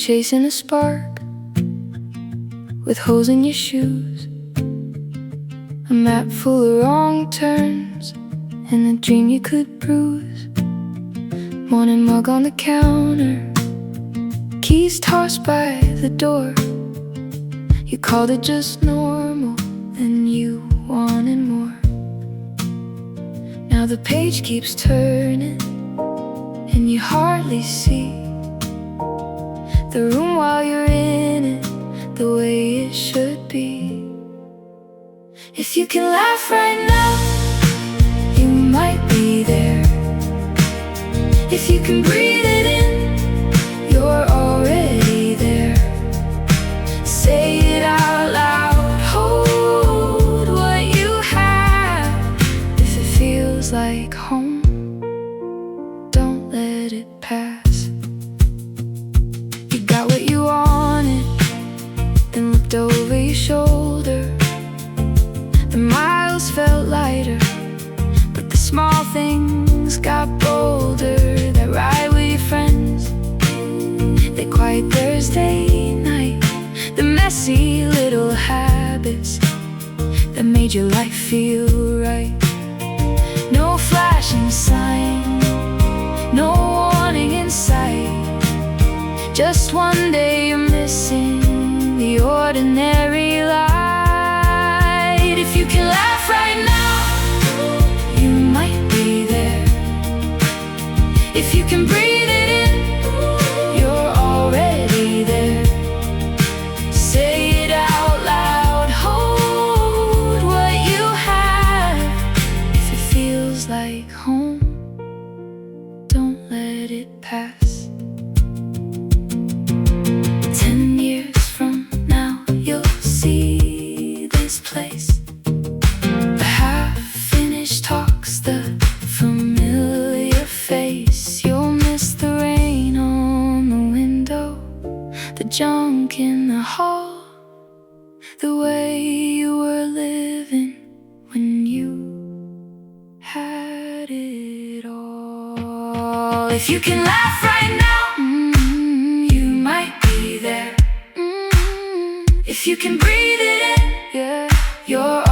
chasing a spark with holes in your shoes, a map full of wrong turns, and a dream you could bruise. Morning mug on the counter, keys tossed by the door. You called it just normal, then you wanted more. Now the page keeps turning, and you hardly see the room while you're in it, the way it should be. If you can laugh right now, you might be there. If you can breathe it in, you're already there. Say it out loud, hold what you have. If it feels like home, don't let it pass. You got what you wanted, then looked over your shoulder. The miles felt lighter, but the small things got bolder. That ride with your friends, that quiet Thursday night, the messy little habits that made your life feel right. No flashing sign, no warning in sight, just one day you're missing the ordinary light. If you can laugh right now, you might be there. If you can breathe it in, you're already there. Say it out loud, hold what you have. If it feels like home, don't let it pass. 10 years from now, you'll see this place, the half-finished talks, the familiar face. You'll miss the rain on the window, the junk in the hall, the way you were living when you had it all. If you can laugh right now, you might be there. If you can breathe it in, yeah, you're